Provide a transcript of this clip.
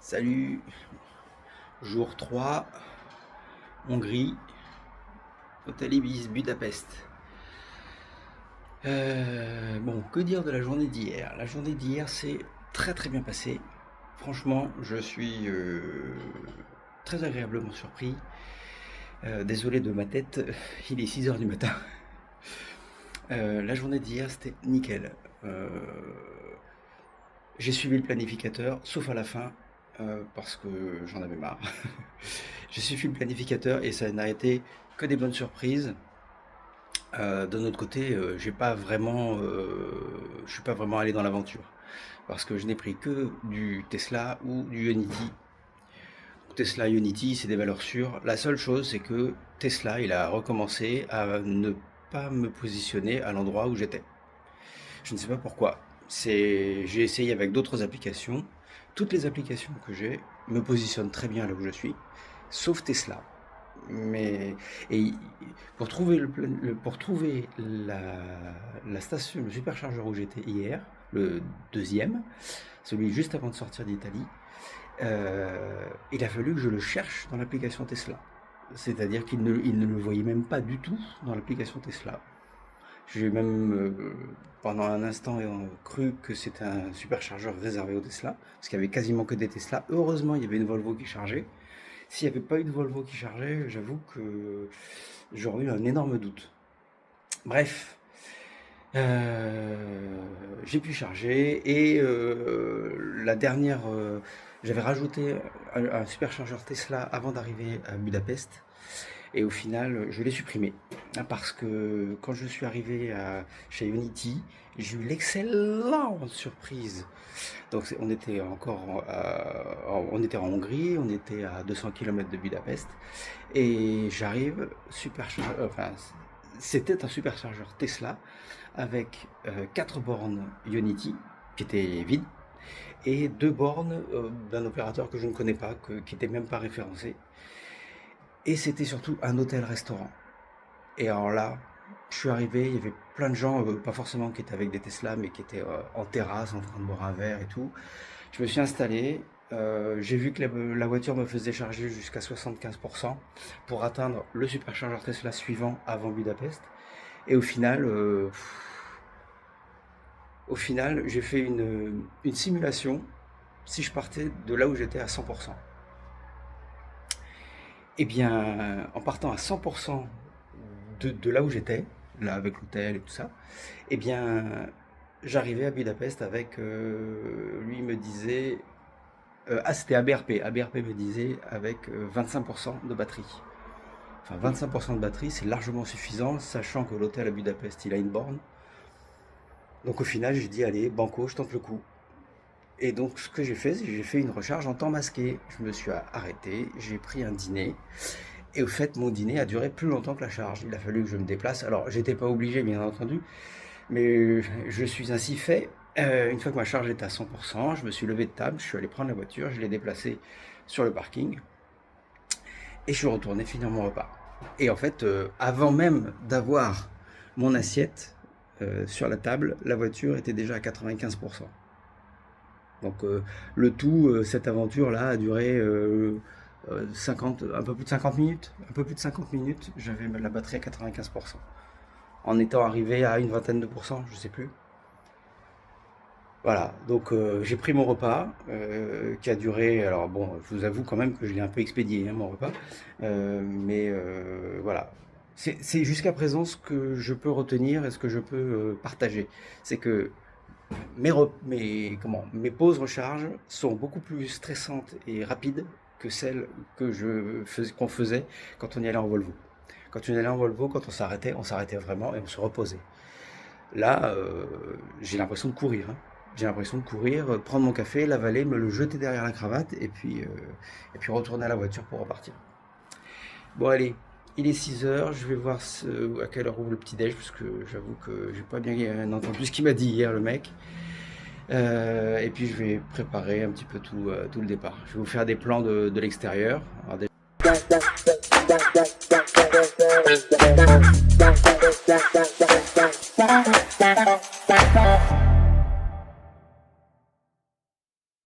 Salut, jour 3, Hongrie, Hôtel Ibis, Budapest. Bon, que dire de la journée d'hier? La journée d'hier s'est très très bien passée. Franchement, je suis très agréablement surpris. Désolé de ma tête, il est 6 heures du matin. La journée d'hier, c'était nickel. J'ai suivi le planificateur, sauf à la fin, parce que j'en avais marre. J'ai suivi le planificateur et ça n'a été que des bonnes surprises. D'un autre côté, je suis pas vraiment allé dans l'aventure, parce que je n'ai pris que du Tesla ou du Ionity. Tesla Ionity, c'est des valeurs sûres. La seule chose, c'est que Tesla, il a recommencé à ne pas me positionner à l'endroit où j'étais. Je ne sais pas pourquoi. J'ai essayé avec d'autres applications. Toutes les applications que j'ai me positionnent très bien là où je suis, sauf Tesla. Mais et pour trouver la station, le superchargeur où j'étais hier, le deuxième, celui juste avant de sortir d'Italie, il a fallu que je le cherche dans l'application Tesla. C'est-à-dire il ne le voyait même pas du tout dans l'application Tesla. J'ai même pendant un instant cru que c'était un superchargeur réservé aux Tesla, parce qu'il y avait quasiment que des Tesla. Heureusement, il y avait une Volvo qui chargeait. S'il n'y avait pas eu de Volvo qui chargeait, j'avoue que j'aurais eu un énorme doute. Bref, j'ai pu charger et la dernière, j'avais rajouté un superchargeur Tesla avant d'arriver à Budapest. Et au final, je l'ai supprimé. Parce que quand je suis arrivé chez Ionity, j'ai eu l'excellente surprise. Donc on était on était en Hongrie, on était à 200 km de Budapest. Et j'arrive, c'était un superchargeur Tesla avec 4 bornes Ionity qui étaient vides et 2 bornes d'un opérateur que je ne connais pas, qui n'était même pas référencé. Et c'était surtout un hôtel-restaurant. Et alors là, je suis arrivé, il y avait plein de gens, pas forcément qui étaient avec des Tesla, mais qui étaient en terrasse, en train de boire un verre et tout. Je me suis installé, j'ai vu que la voiture me faisait charger jusqu'à 75% pour atteindre le superchargeur Tesla suivant avant Budapest. Et au final, j'ai fait une simulation si je partais de là où j'étais à 100%. Eh bien, en partant à 100% de là où j'étais, là avec l'hôtel et tout ça, eh bien, j'arrivais à Budapest avec, lui me disait, c'était ABRP. ABRP me disait avec 25% de batterie. Enfin, 25% de batterie, c'est largement suffisant, sachant que l'hôtel à Budapest, il a une borne. Donc au final, j'ai dit, allez, banco, je tente le coup. Et donc, ce que j'ai fait, c'est que j'ai fait une recharge en temps masqué. Je me suis arrêté, j'ai pris un dîner. Et au fait, mon dîner a duré plus longtemps que la charge. Il a fallu que je me déplace. Alors, j'étais pas obligé, bien entendu, mais je suis ainsi fait. Une fois que ma charge était à 100%, je me suis levé de table, je suis allé prendre la voiture, je l'ai déplacée sur le parking. Et je suis retourné finir mon repas. Et en fait, avant même d'avoir mon assiette sur la table, la voiture était déjà à 95%. Donc le tout, cette aventure-là a duré un peu plus de 50 minutes. Un peu plus de 50 minutes, j'avais la batterie à 95%. En étant arrivé à une vingtaine de pourcents, je sais plus. Voilà, donc j'ai pris mon repas qui a duré, alors bon, je vous avoue quand même que je l'ai un peu expédié, hein, mon repas. Mais voilà. C'est jusqu'à présent ce que je peux retenir et ce que je peux partager. C'est que mes pauses recharge sont beaucoup plus stressantes et rapides que celles qu'on faisait quand on y allait en Volvo. Quand on y allait en Volvo, quand on s'arrêtait vraiment et on se reposait. Là, j'ai l'impression de courir, hein. J'ai l'impression de courir, prendre mon café, l'avaler, me le jeter derrière la cravate et puis retourner à la voiture pour repartir. Bon allez, il est 6 heures, je vais voir à quelle heure ouvre le petit-déj, parce que j'avoue que j'ai pas bien entendu ce qu'il m'a dit hier le mec. Et puis je vais préparer un petit peu tout le départ. Je vais vous faire des plans de l'extérieur. Alors,